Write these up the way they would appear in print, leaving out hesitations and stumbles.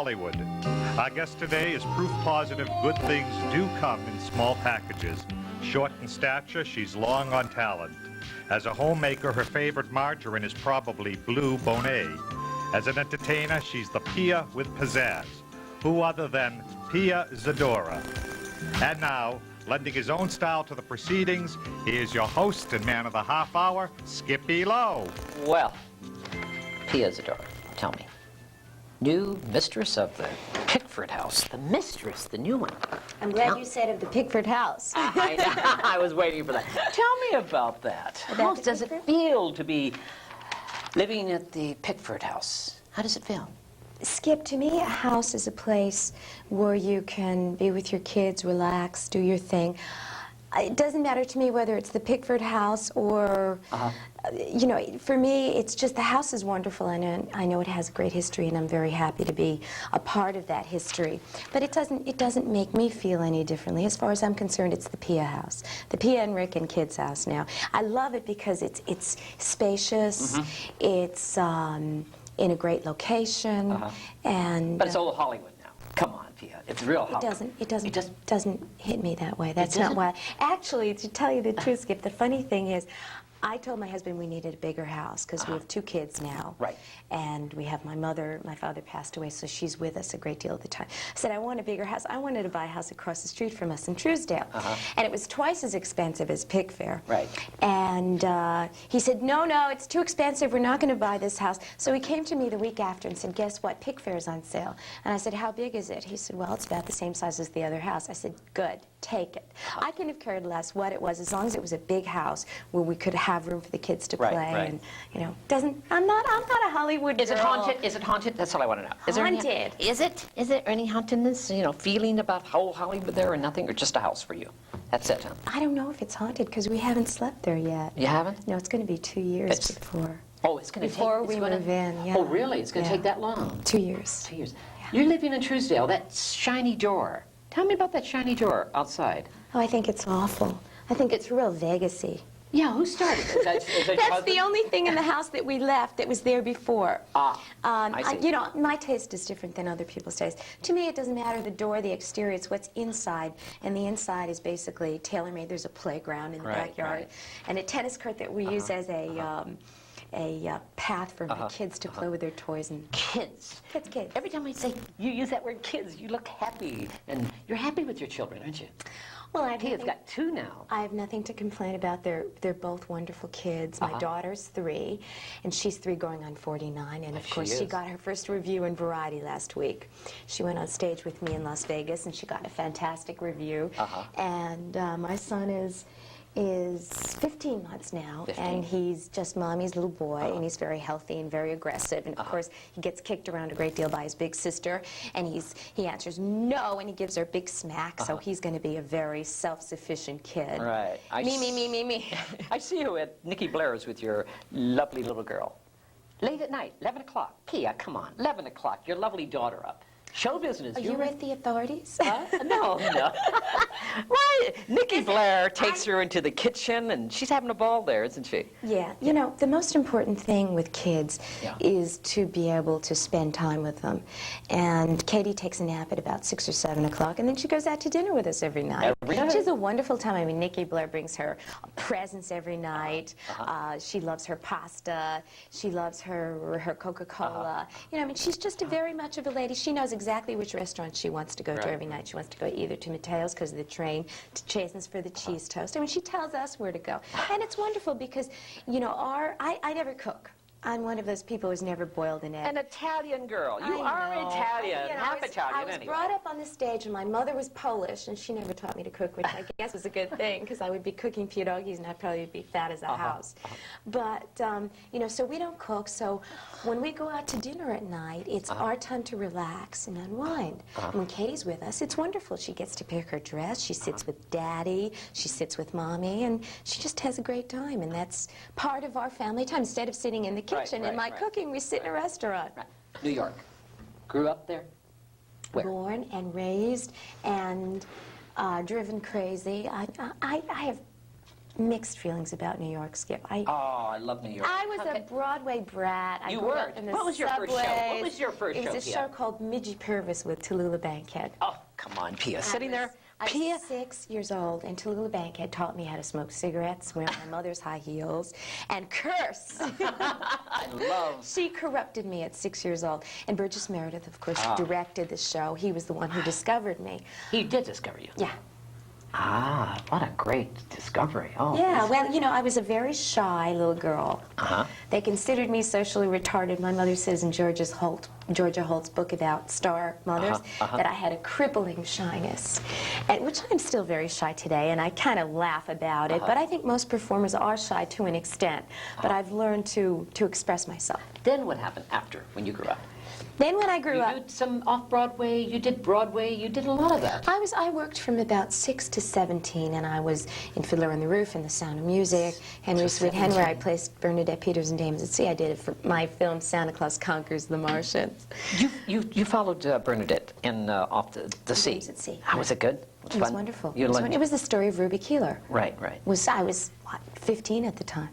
Hollywood. Our guest today is proof positive good things do come in small packages. Short in stature, she's long on talent. As a homemaker, her favorite margarine is probably Blue Bonet. As an entertainer, she's the Pia with pizzazz. Who other than Pia Zadora? And now, lending his own style to the proceedings, here's your host and man of the half hour, Skip E Lowe. Well, Pia Zadora, tell me. New mistress of the Pickford house. The mistress, the new one. I'm glad you said of the Pickford house. I was waiting for that. Tell me about that. How does it feel to be living at the Pickford house? How does it feel? Skip, to me, a house is a place where you can be with your kids, relax, do your thing. It doesn't matter to me whether it's the Pickford house or, you know, for me, it's just the house is wonderful, and I know it has a great history, and I'm very happy to be a part of that history. But it doesn't make me feel any differently. As far as I'm concerned, it's the Pia house, the Pia and Rick and kids' house now. I love it because it's spacious, it's in a great location, and but it's old Hollywood now. Come on, Pia, it's real Hollywood. It doesn't hit me that way. That's not why. Actually, to tell you the truth, Skip, the funny thing is, I told my husband we needed a bigger house because we have 2 kids now. Right. And we have my father passed away, so she's with us a great deal of the time. I said, I want a bigger house. I wanted to buy a house across the street from us in Truesdale. And it was twice as expensive as Pickfair. Right. And he said, no, it's too expensive. We're not going to buy this house. So he came to me the week after and said, guess what? Pickfair's on sale. And I said, how big is it? He said, well, it's about the same size as the other house. I said, good. Take it. I couldn't have cared less what it was, as long as it was a big house where we could have room for the kids to play. Right. And you know, I'm not a Hollywood girl. Is it haunted? Is it haunted? That's all I want to know. Is Haunted. There any, is there any hauntedness? You know, feeling about whole Hollywood there or nothing, or just a house for you? That's it, huh? I don't know if it's haunted because we haven't slept there yet. You haven't? No, it's going to be 2 years before. Oh, it's going to take. Before we move in. Yeah. Oh, really? It's going to take that long? 2 years. 2 years. You're living in Truesdale. That shiny door. Tell me about that shiny door outside. Oh, I think it's awful. I think it's real Vegas-y. Yeah, who started it? That's the only thing in the house that we left that was there before. I see. You know, my taste is different than other people's taste. To me, it doesn't matter the door, the exterior, it's what's inside. And the inside is basically tailor-made. There's a playground in the backyard and a tennis court that we use as a path for the kids to play with their toys. And kids. Kids. Every time I say you use that word kids, you look happy. And you're happy with your children, aren't you? Well, Pia's got 2 now. I have nothing to complain about. They're both wonderful kids. My daughter's 3, and she's 3 going on 49. And of course, she got her first review in Variety last week. She went on stage with me in Las Vegas, and she got a fantastic review. And my son is 15 months now, and he's just mommy's little boy, and he's very healthy and very aggressive, and of course he gets kicked around a great deal by his big sister, and he answers no, and he gives her a big smack, so he's going to be a very self-sufficient kid. Right. Me. I see you at Nikki Blair's with your lovely little girl. Late at night, 11 o'clock. Pia, come on, 11 o'clock, your lovely daughter up. Show business. Are you with the authorities? No. Why? Nikki Blair takes her into the kitchen, and she's having a ball there, isn't she? Yeah. You know, the most important thing with kids is to be able to spend time with them. And Katie takes a nap at about 6 or 7 o'clock, and then she goes out to dinner with us every night. She has a wonderful time. I mean, Nikki Blair brings her presents every night. She loves her pasta. She loves her Coca-Cola. You know, I mean, she's just very much of a lady. She knows exactly which restaurant she wants to go to every night. She wants to go either to Mateo's because of the train, to Chasen's for the cheese toast. I mean, she tells us where to go. And it's wonderful because, you know, I never cook. I'm one of those people who's never boiled an egg. An Italian girl. You are Italian, You know, half Italian I was anyway. brought up on the stage, and my mother was Polish, and she never taught me to cook, which I guess was a good thing, because I would be cooking pierogies, and I'd probably be fat as a house. But, you know, so we don't cook, so when we go out to dinner at night, it's our time to relax and unwind. When Katie's with us, it's wonderful. She gets to pick her dress, she sits with Daddy, she sits with Mommy, and she just has a great time, and that's part of our family time. Instead of sitting in the kitchen and my cooking, we sit in a restaurant. New York. Grew up there? Where? Born and raised and driven crazy. I have mixed feelings about New York, Skip. Oh, I love New York. I was a Broadway brat. I grew up in the What was your first show? subways. What was your first show, It was a Pia? show called Midgie Purvis with Tallulah Bankhead. Oh, come on, Pia. Sitting there, I Pia. was 6 years old, and Tallulah Bankhead taught me how to smoke cigarettes, wear my mother's high heels, and curse. I love. She corrupted me at 6 years old. And Burgess Meredith, of course, directed the show. He was the one who discovered me. He did discover you. Yeah. Ah, what a great discovery. Oh. Yeah, well, you know, I was a very shy little girl. They considered me socially retarded. My mother says in Georgia Holt's book about star mothers that I had a crippling shyness, and which I'm still very shy today, and I kind of laugh about it, but I think most performers are shy to an extent, but I've learned to express myself. Then what happened after, when you grew up? Then when I grew up... You did some off-Broadway, you did Broadway, you did a lot of that. I worked from about 6 to 17, and I was in Fiddler on the Roof and The Sound of Music, Henry Sweet Henry. I placed Bernadette Peters in Dames at Sea. I did it for my film Santa Claus Conquers the Martians. You followed Bernadette in off the sea. Dames at Sea. How was it good? It was wonderful. It was the story of Ruby Keeler. Right. I was, what, 15 at the time.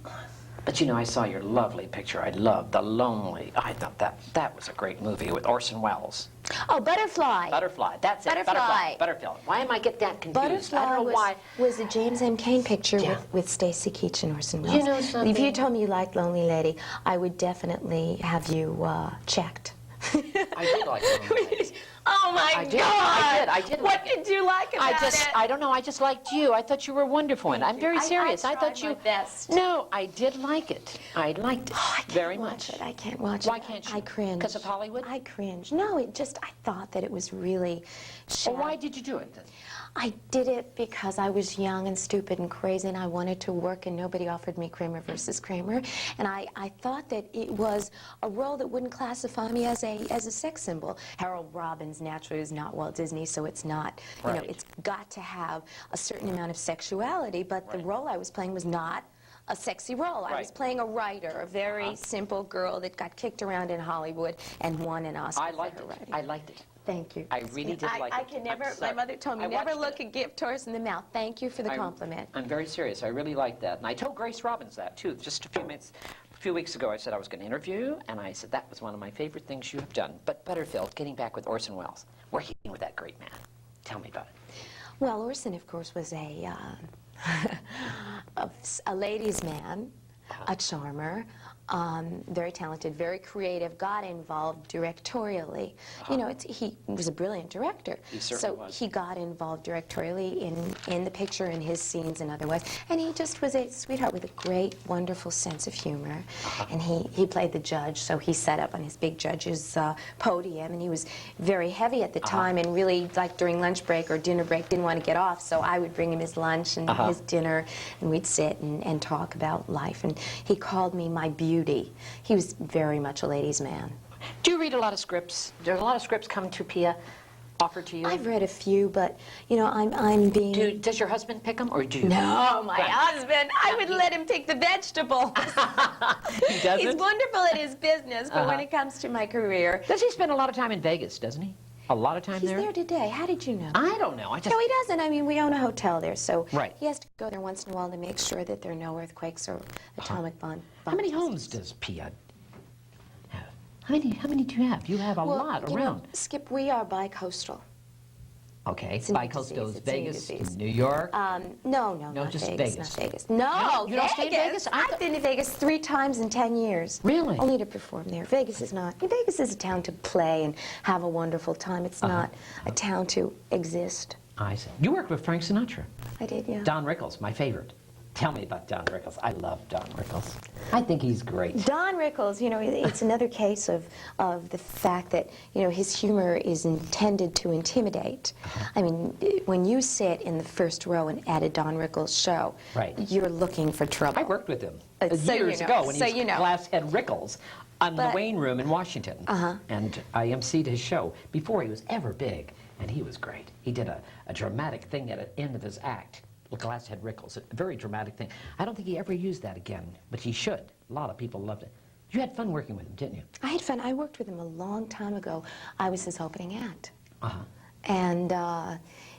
But you know, I saw your lovely picture. I loved The Lonely. I thought that was a great movie with Orson Welles. Oh, Butterfly. Butterfly. That's it. Butterfly. Butterfly. Why am I getting that confused? I don't know why. Was a James M. Cain picture with Stacy Keach and Orson Welles. You know something? If you told me you liked Lonely Lady, I would definitely have you checked. I did like Lonely Lady. Oh my God! I did. What did you like about it? I don't know. I just liked you. I thought you were wonderful, and I'm very serious. I thought you. my best. No, I did like it. I liked it very much. I can't watch Why it. can't you? I cringe. Because of Hollywood? I cringe. No, I thought that it was really. Well, why did you do it then? I did it because I was young and stupid and crazy, and I wanted to work, and nobody offered me Kramer versus Kramer. And I thought that it was a role that wouldn't classify me as a sex symbol. Harold Robbins naturally is not Walt Disney, so it's not, you know, it's got to have a certain amount of sexuality, but the role I was playing was not a sexy role. I was playing a writer, a very simple girl that got kicked around in Hollywood and won an Oscar I liked for her it. writing. I liked it. Thank you. I really did like it. I can never, my mother told me, never look a gift horse in the mouth. Thank you for the compliment. I'm very serious. I really liked that. And I told Grace Robbins that, too. Just a few weeks ago, I said I was going to interview you, and I said that was one of my favorite things you have done. But Butterfield, getting back with Orson Welles, working with that great man. Tell me about it. Well, Orson, of course, was a ladies' man, a charmer, very talented, very creative, got involved directorially. You know, he was a brilliant director. He certainly was. He got involved directorially in the picture, in his scenes and otherwise. And he just was a sweetheart with a great, wonderful sense of humor. And he played the judge, so he sat up on his big judge's podium, and he was very heavy at the time, and really, like during lunch break or dinner break, didn't want to get off, so I would bring him his lunch and his dinner, and we'd sit and talk about life. And he called me my beauty. He was very much a ladies' man. Do you read a lot of scripts? Do a lot of scripts come to Pia, offered to you? I've read a few, but, you know, I'm being... Does your husband pick them, or do you? No, my husband, I would let him pick the vegetables. He doesn't? He's wonderful at his business, but when it comes to my career... Does he spend a lot of time in Vegas, doesn't he? A lot of time He's there? there today. How did you know? I don't know. I just... No, he doesn't. I mean, we own a hotel there, so Right. he has to go there once in a while to make sure that there are no earthquakes or atomic bomb. How many homes does Pia have? How many do you have? You have a lot you around. know, Skip, we are bi-coastal. Okay, It's a new bi-coastal disease. is It's a new Vegas, disease. New York. No, No, just Vegas, Vegas. not Vegas. No, You don't stay in Vegas? I've been to Vegas 3 times in 10 years. Really? Only to perform there. Vegas is not. Vegas is a town to play and have a wonderful time. It's not a town to exist. I see. You worked with Frank Sinatra. I did, yeah. Don Rickles, my favorite. Tell me about Don Rickles. I love Don Rickles. I think he's great. Don Rickles, you know, it's another case of the fact that, you know, his humor is intended to intimidate. I mean, when you sit in the first row and at a Don Rickles show, you're looking for trouble. I worked with him So years you know. ago when So he was you know. Glasshead Rickles on the Wayne Room in Washington. And I emceed his show before he was ever big, and he was great. He did a dramatic thing at the end of his act. Glasshead Rickles, a very dramatic thing. I don't think he ever used that again, but he should. A lot of people loved it. You had fun working with him, didn't you? I had fun. I worked with him a long time ago. I was his opening act. And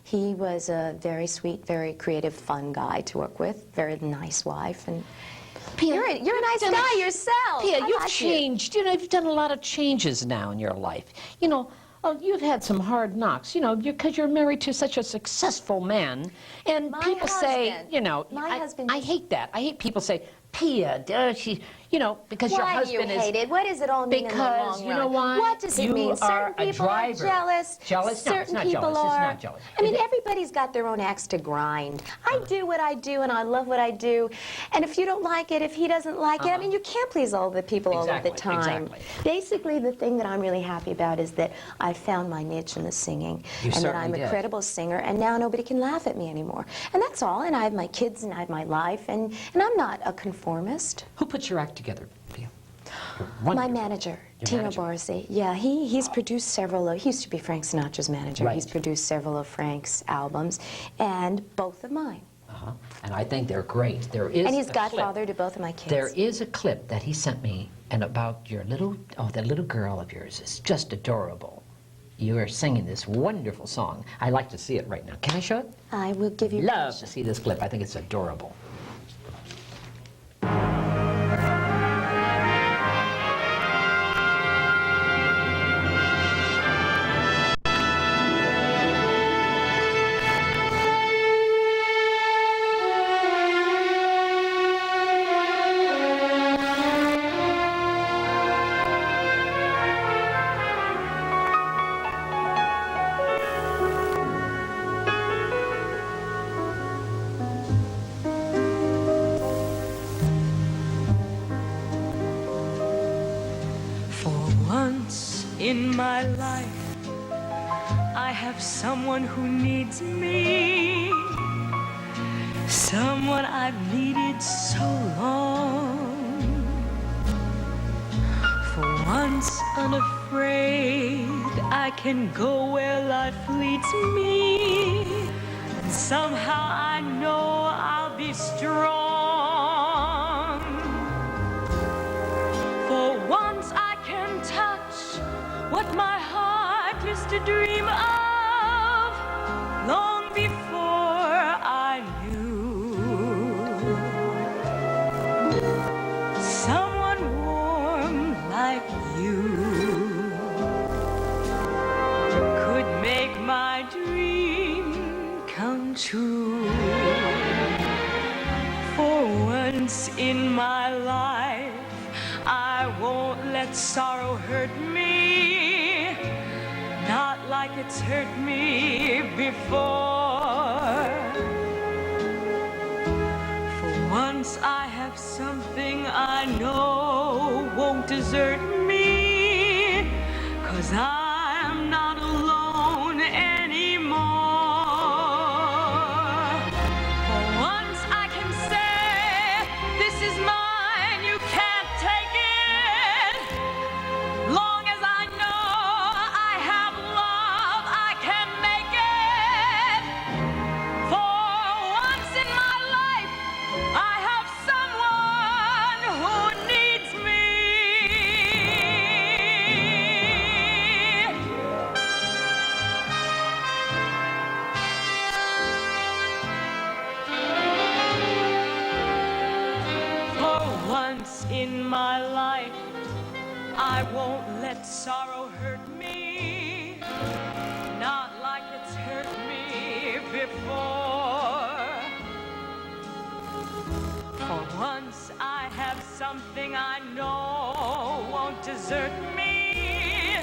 he was a very sweet, very creative, fun guy to work with. Very nice wife. And Pia, you're a nice guy yourself. Pia, I you've like changed. You know, you've done a lot of changes now in your life. You know, you've had some hard knocks, you know, because you're married to such a successful man. And My people say, husband. you know, My husband I hate that. I hate people say, Pia, she, you know, because your Why do you husband hate is... it? What does it all mean in the long Because, run? you know why? What does it You mean? are Certain a people are driver. jealous. Jealous? No, Certain it's not people jealous. are. It's not jealous. I mean, everybody's got their own axe to grind. I do what I do, and I love what I do. And if you don't like it, if he doesn't like it, I mean, you can't please all the people all of the time. Exactly. Basically, the thing that I'm really happy about is that I found my niche in the singing, You and that I'm certainly a did. credible singer, and now nobody can laugh at me anymore. And that's all. And I have my kids, and I have my life, and I'm not a conformist. Who put your act together, Pia? My manager, Your Tino manager? Barsi. Yeah, he's produced several of, he used to be Frank Sinatra's manager. Right. He's produced several of Frank's albums, and both of mine. And I think they're great. There is And he's a godfather clip. to both of my kids. There is a clip that he sent me, and about your little, that little girl of yours is just adorable. You are singing this wonderful song. I like to see it right now. Can I show it? I will give you Love to permission. see this clip. I think it's adorable. For once in my life, I have someone who needs me, someone I've needed so long. For once unafraid, I can go where life leads me, and somehow I know I'll be strong. For once I can touch what my heart used to dream of long before I knew. Someone warm like you could make my dream come true. For once in my life, I won't let sorrow hurt me, not like it's hurt me before. For once I have something I know won't desert me, 'cause I'm not alone anymore. For once I can say, this is mine, you can't take it. Long as I know I have love, I can make it. For once in my life, I have someone who needs me. For once in my life, I won't let sorrow hurt me, not like it's hurt me before. For once I have something I know won't desert me,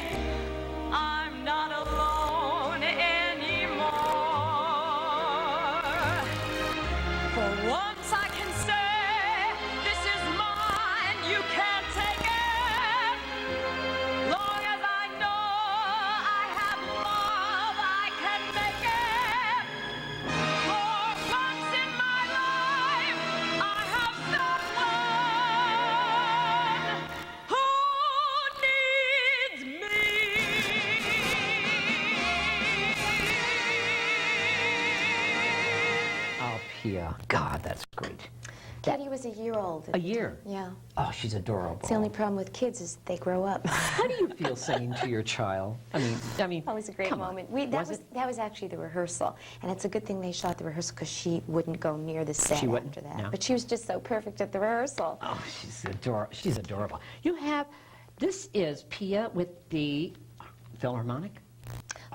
I'm not alone anymore. For once I can say, this is mine, you can't take it. Long as I know I have love, I can make it. For once in my life, I have someone who needs me. Oh, Pia. God, that's great. Katie was a year old. A year? Yeah. Oh, she's adorable. It's the only problem with kids is they grow up. How do you feel singing to your child? I mean, That was a great moment. That was actually the rehearsal, and it's a good thing they shot the rehearsal because she wouldn't go near the set after that. No. But she was just so perfect at the rehearsal. Oh, she's adorable. You have, this is Pia with the Philharmonic?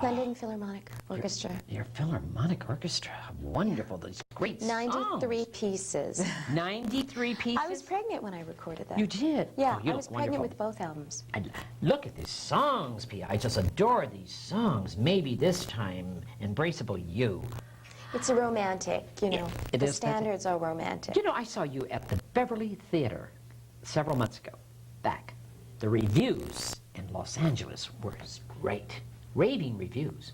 London Philharmonic Orchestra. Your Philharmonic Orchestra. Wonderful. Those great 93 songs. pieces. 93 pieces? I was pregnant when I recorded that. You did? Yeah, Oh, you I was look pregnant wonderful. with both albums. And look at these songs, Pia. I just adore these songs. Maybe this time, Embraceable You. It's a romantic, you know. It the is, standards are romantic. You know, I saw you at the Beverly Theater several months ago, back. The reviews in Los Angeles were great. Raving reviews.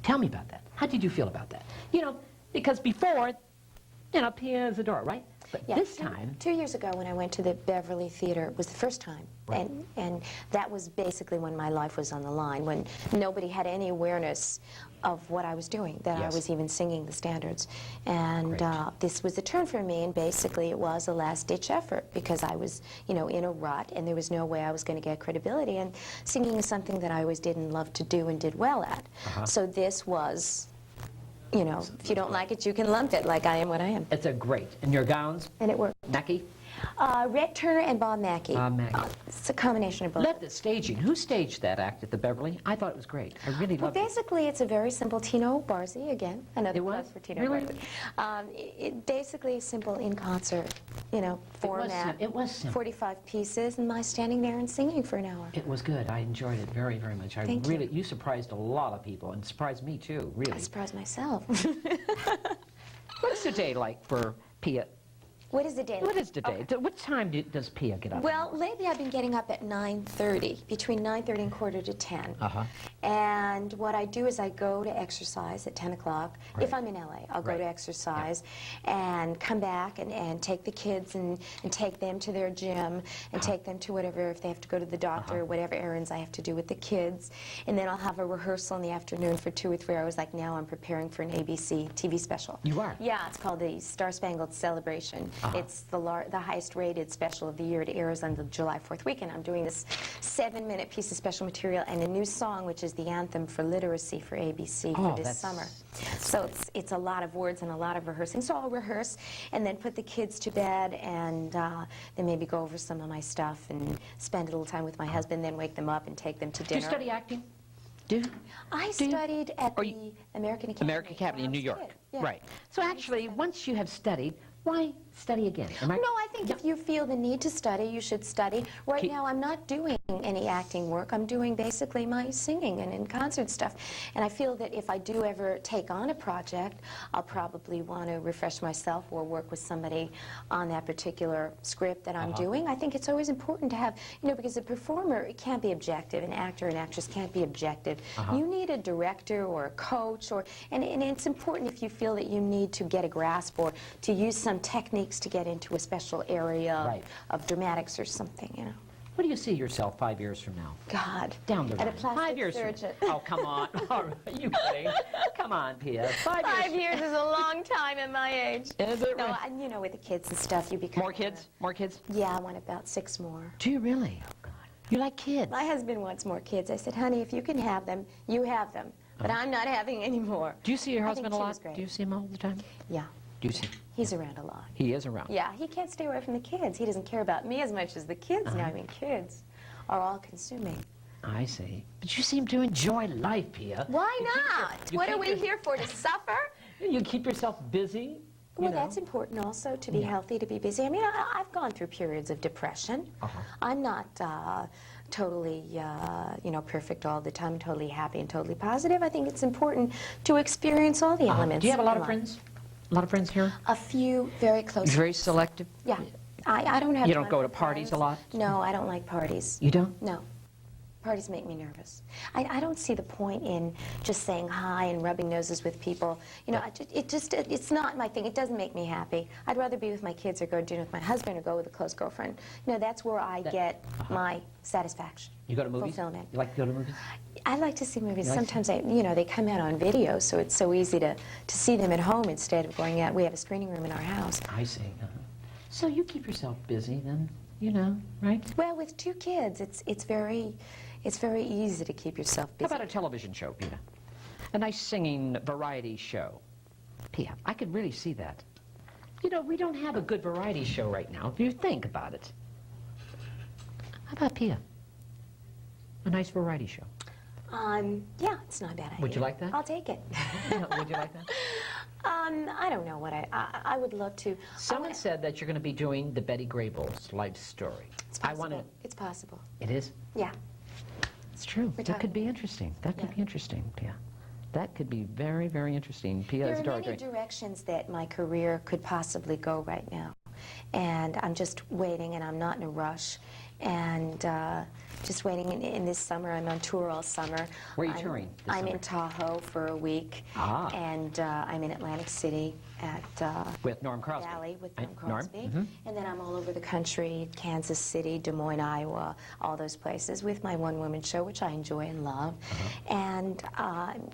Tell me about that. How did you feel about that? You know, because before, you know, Pia Zadora, right? But Yeah, this time... 2 years ago when I went to the Beverly Theater, it was the first time. Right. And that was basically when my life was on the line, when nobody had any awareness of what I was doing, that I Yes. was even singing the standards. And Great. this was a turn for me, and basically it was a last-ditch effort because I was, you know, in a rut, and there was no way I was going to get credibility. And singing is something that I always did and loved to do and did well at. So this was... You know, if you don't like it, you can lump it like I am what I am. It's a great. And your gowns? And it worked. Mackie? Red Turner and Bob Mackie. Bob Mackie. It's a combination of both. Love the staging. Who staged that act at the Beverly? I thought it was great. I really Well, loved it. basically, it's a very simple Tino Barzi, again, another It was? plug for Tino Really? Barzi. It basically simple in concert, you know, format. It was simple. 45 pieces, and my standing there and singing for an hour. It was good. I enjoyed it very, very much. Thank you. You surprised a lot of people, and surprised me too, I really. surprised myself. What's the day like for Pia? What is the day? What is the day? What time does Pia get up? Well, lately I've been getting up at 9:30, between 9:30 and quarter to 10. Uh-huh. And what I do is I go to exercise at 10 o'clock. Right. If I'm in LA, I'll go Right. to exercise and come back and take the kids and take them to their gym and take them to whatever, if they have to go to the doctor, whatever errands I have to do with the kids. And then I'll have a rehearsal in the afternoon for 2 or 3 hours. Like now I'm preparing for an ABC TV special. You are? Yeah, it's called the Star Spangled Celebration. It's the highest rated special of the year. It airs on the July 4th weekend. I'm doing this 7-minute piece of special material and a new song, which is the anthem for literacy for ABC for this summer. So it's a lot of words and a lot of rehearsing. So I'll rehearse and then put the kids to bed and then maybe go over some of my stuff and spend a little time with my husband, then wake them up and take them to Do you dinner. study acting? Do you? I Do you? studied at Or the you- American Academy. American Academy in when I New was a York. kid. Yeah. Right. So actually, once you have studied, why study again? Am I- No, I think if you feel the need to study, you should study. Right Keep- now, I'm not doing any acting work. I'm doing basically my singing and in concert stuff. And I feel that if I do ever take on a project, I'll probably want to refresh myself or work with somebody on that particular script that I'm doing. I think it's always important to have, you know, because a performer, it can't be objective. An actor and actress can't be objective. You need a director or a coach, and it's important if you feel that you need to get a grasp or to use some techniques to get into a special area Right. of dramatics or something, you know. What do you see yourself 5 years from now? God. Down the At a road. plastic 5 years surgeon. From... Oh, come on. All right. Are you kidding? Come on, Pia. 5 years. 5 years is a long time at my age. Is it No, really? and you know, with the kids and stuff, you become... More kids? More kids? Yeah, I want about 6 more. Do you really? Oh, God. You like kids? My husband wants more kids. I said, honey, if you can have them, you have them. But I'm not having any more. Do you see your I think husband a 2 lot? is great. Do you see him all the time? Yeah, Do you see? he's around a lot. He is around. Yeah, he can't stay away from the kids. He doesn't care about me as much as the kids now. I mean, kids are all consuming. I see. But you seem to enjoy life, Pia. Why You keep your- not? you What are keep we your- here for, to suffer? You keep yourself busy. Well, you know. that's important also, to be healthy, to be busy. I mean, I've gone through periods of depression. I'm not totally, you know, perfect all the time, totally happy and totally positive. I think it's important to experience all the elements. Do you have a lot in of life. friends? A lot of friends here? A few very close. Very selective? Yeah. I don't have You don't tons go to of parties a friends. lot? No, I don't like parties. You don't? No. Parties make me nervous. I don't see the point in just saying hi and rubbing noses with people. You know, it's not my thing. It doesn't make me happy. I'd rather be with my kids or go to dinner with my husband or go with a close girlfriend. You know, that's where I get my satisfaction. You go to movies? Fulfillment. You like to go to movies? I like to see movies. You like to- Sometimes, you know, they come out on video, so it's so easy to see them at home instead of going out. We have a screening room in our house. I see. So you keep yourself busy then, you know, right? Well, with 2 kids, it's very easy to keep yourself busy. How about a television show, Pia? A nice singing variety show. Pia, I could really see that. You know, we don't have a good variety show right now, if you think about it. How about Pia? A nice variety show. Yeah, it's not a bad idea. Would you like that? I'll take it. Would you like that? I don't know what I would love to. Someone said that you're going to be doing the Betty Grable's life story. It's possible. It's possible. It is? Yeah. It's true. That could be interesting. That could be interesting, Pia. That could be very, very interesting. Pia There Zadora. are many directions that my career could possibly go right now. And I'm just waiting, and I'm not in a rush. And just waiting. In this summer, I'm on tour all summer. Where are you touring this I'm summer? in Tahoe for a week. Ah. And I'm in Atlantic City at With Norm Crosby. Valley with Right, Norm Crosby. Norm? And then I'm all over the country, Kansas City, Des Moines, Iowa, all those places with my one-woman show, which I enjoy and love. And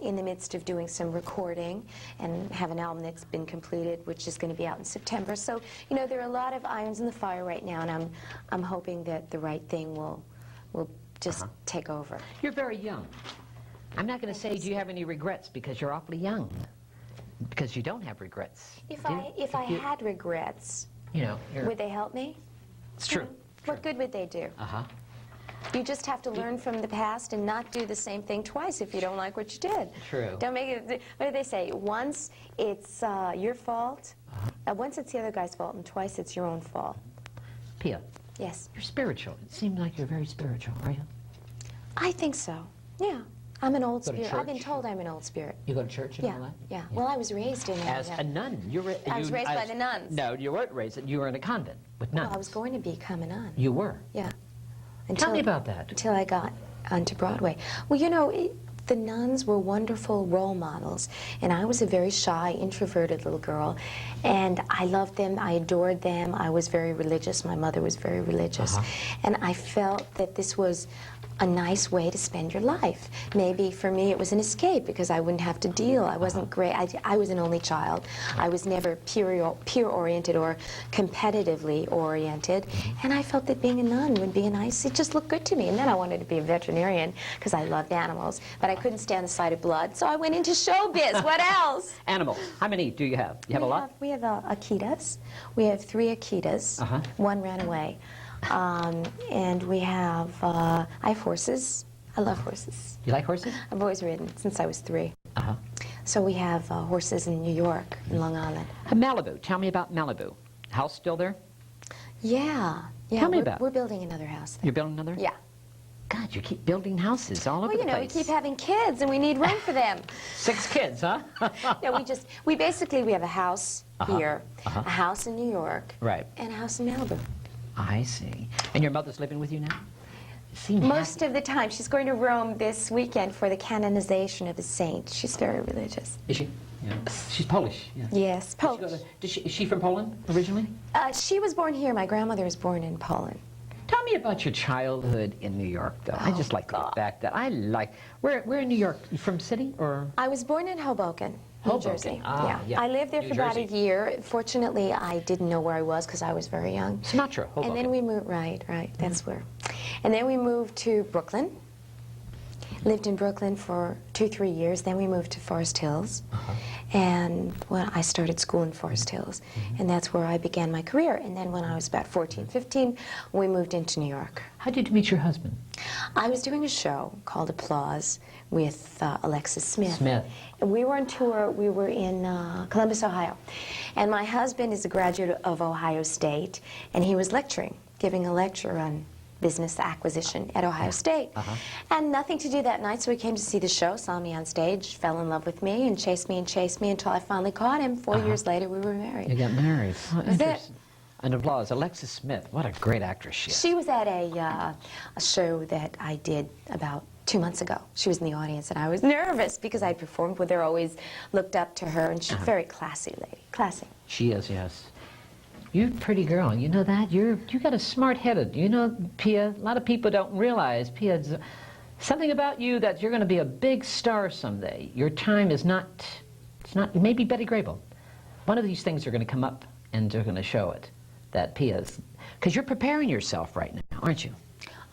in the midst of doing some recording and have an album that's been completed, which is going to be out in September. So, you know, there are a lot of irons in the fire right now, and I'm hoping that the right thing will just take over. You're very young. I'm not going to say, do you have any regrets, because you're awfully young. Because you don't have regrets. If I had regrets, you know, would they help me? It's true. What good would they do? You just have to learn from the past and not do the same thing twice if you don't like what you did. True. Don't make it, what do they say? Once it's your fault, once it's the other guy's fault, and twice it's your own fault. Pia, Yes. you're spiritual. It seems like you're very spiritual, are you? I think so. Yeah. I'm an old Go to spirit. I've been church? told I'm an old spirit. You go to church and all Yeah. that? Yeah. Well, I was raised in As a nun. I was raised by the nuns. No, you weren't raised. You were in a convent with nuns. Well, I was going to become a nun. You were? Yeah. Tell me about that. Until I got onto Broadway. Well, you know, the nuns were wonderful role models, and I was a very shy, introverted little girl, and I loved them, I adored them, I was very religious, my mother was very religious, and I felt that this was a nice way to spend your life. Maybe for me it was an escape because I wouldn't have to deal. I wasn't great. I was an only child. I was never peer-oriented or competitively oriented, and I felt that being a nun would be a nice, it just looked good to me. And then I wanted to be a veterinarian because I loved animals, but I couldn't stand the sight of blood, so I went into showbiz. What else? Animals. How many do you have? You have a lot? We have Akitas. We have 3 Akitas. One ran away. And we have, I have horses. I love horses. You like horses? I've always ridden since I was 3. So we have horses in New York, in Long Island. Malibu. Tell me about Malibu. House still there? Yeah. Tell me about it. We're building another house there. You're building another? Yeah. God, you keep building houses all over Well, the you know, place. we keep having kids, and we need room for them. 6 kids, huh? No, we basically, we have a house here, a house in New York, Right. and a house in Malibu. I see. And your mother's living with you now? Most of the time. She's going to Rome this weekend for the canonization of a saint. She's very religious. Is she? Yeah. She's Polish. Yeah. Yes, Polish. Is she from Poland originally? She was born here. My grandmother was born in Poland. Tell me about your childhood in New York, though. I just like to get back that. Where in New York? You from city or? I was born in Hoboken, New Hoboken. Jersey. Yeah. I lived there New for about a Jersey. year. Fortunately, I didn't know where I was because I was very young. Sinatra, Hoboken. And then we moved, right, that's where. And then we moved to Brooklyn. Lived in Brooklyn for 2-3 years. Then we moved to Forest Hills. And well, I started school in Forest Hills. And that's where I began my career. And then when I was about 14, 15, we moved into New York. How did you meet your husband? I was doing a show called Applause with Alexis Smith. Smith. And we were on tour. We were in Columbus, Ohio. And my husband is a graduate of Ohio State, and he was lecturing, giving a lecture on business acquisition at Ohio State. And nothing to do that night, so he came to see the show, saw me on stage, fell in love with me, and chased me until I finally caught him. 4 years later, we were married. You got married. Oh, That's it. interesting. And applause. Alexis Smith. What a great actress she is. She was at a show that I did about 2 months ago. She was in the audience, and I was nervous because I performed with her, always looked up to her, and she's a very classy lady. Classy. She is, yes. You're a pretty girl, you know that? You got a smart-headed, you know, Pia. A lot of people don't realize, Pia, something about you that you're going to be a big star someday. Your time is not, maybe Betty Grable. One of these things are going to come up and they're going to show it. that Pia's, because you're preparing yourself right now, aren't you?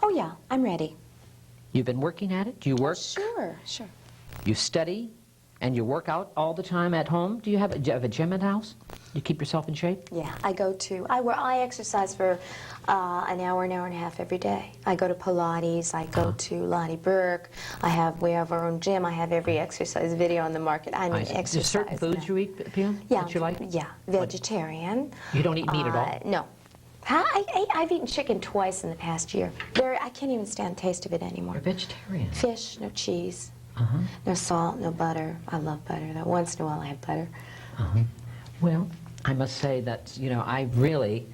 Oh, yeah, I'm ready. You've been working at it? Do you work? Sure, sure. You study and you work out all the time at home? Do you have a gym at the house? You keep yourself in shape? Yeah, I exercise for an hour and a half every day. I go to Pilates, I go to Lonnie Burke, we have our own gym, I have every exercise video on the market. I'm an exercise. There's certain foods you eat, Pia, yeah, that you like? Yeah, vegetarian. You don't eat meat at all? No. I've eaten chicken twice in the past year. I can't even stand the taste of it anymore. You're vegetarian. Fish, no cheese, no salt, no butter. I love butter, though. Once in a while I have butter. Well, I must say that, you know, I really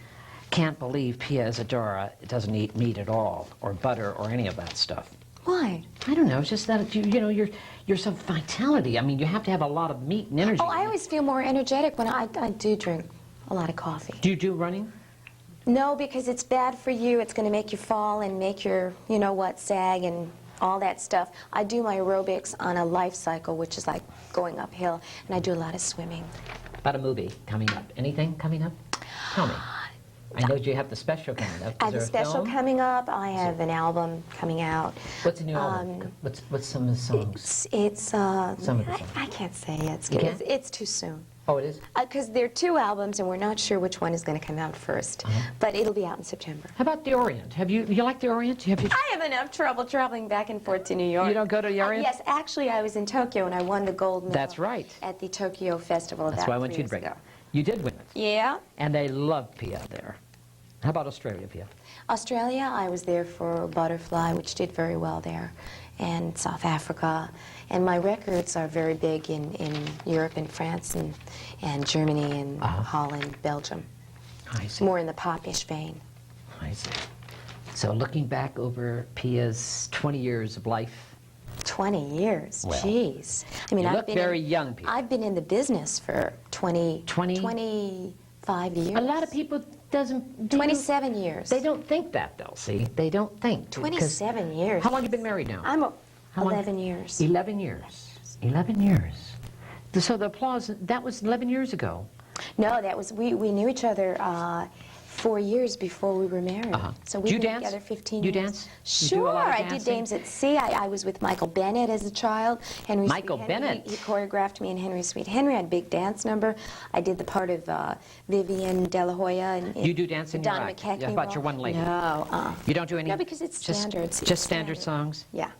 can't believe Pia Zadora doesn't eat meat at all, or butter, or any of that stuff. Why? I don't know, it's just that, you know, you're some vitality. I mean, you have to have a lot of meat and energy. Oh, I always feel more energetic when I do drink a lot of coffee. Do you do running? No, because it's bad for you. It's going to make you fall and make your, you know what, sag and all that stuff. I do my aerobics on a life cycle, which is like going uphill, and I do a lot of swimming. About a movie coming up. Anything coming up? Tell me. I know you have the special coming up. I have a special coming up. I have an album coming out. What's a new album? What's some of the songs? It's some of the songs. I can't say it. You can't? It's too soon. Oh, it is? Because there are two albums, and we're not sure which one is going to come out first. But it'll be out in September. How about the Orient? You like the Orient? I have enough trouble traveling back and forth to New York. You don't go to the Orient? Yes, actually, I was in Tokyo, and I won the gold medal. That's right. At the Tokyo Festival. That's why I want you to bring it. You did win it. Yeah. And they love Pia there. How about Australia, Pia? Australia, I was there for Butterfly, which did very well there, and South Africa. And my records are very big in Europe and France and Germany and Holland, Belgium. I see. More in the pop-ish vein. I see. So looking back over Pia's 20 years of life. 20 years, well, jeez. I mean, you look very young, Pia. I've been in the business for 25 years. A lot of people doesn't... 27 years. They don't think that, though, see? They don't think. 27 years. How long have you been married now? I'm 11 years. 11 years. 11 years. So the applause, that was 11 years ago. No, that was, we knew each other 4 years before we were married. So we've been together 15 years. You dance? Sure, I did Dames at Sea. I was with Michael Bennett as a child. Michael Bennett? He choreographed me in Henry Sweet Henry. I had a big dance number. I did the part of Vivian De La Hoya. You do dance in your Donna act? McKechnie. Yeah, about your one lady? No. You don't do any? No, because it's standards. Just standard songs? Yeah.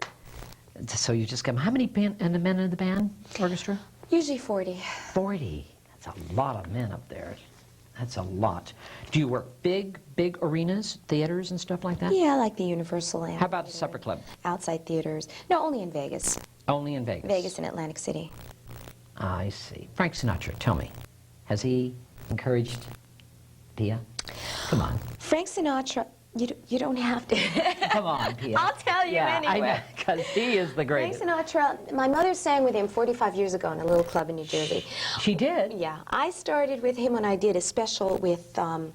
So you just come. How many men in the band orchestra? Usually 40. 40. That's a lot of men up there. That's a lot. Do you work big arenas, theaters and stuff like that? Yeah, like the Universal. How about the Supper Club? Outside theaters. No, only in Vegas. Only in Vegas? Vegas and Atlantic City. I see. Frank Sinatra, tell me, has he encouraged Pia? Come on. Frank Sinatra, you don't have to. Come on, Pia. I'll tell you anyway. I know, because he is the greatest. Frank Sinatra, my mother sang with him 45 years ago in a little club in New Jersey. She did? Yeah. I started with him when I did a special with Frank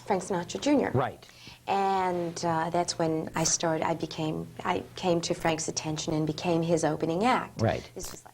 Sinatra Jr. Right. And that's when I came to Frank's attention and became his opening act. Right. This was like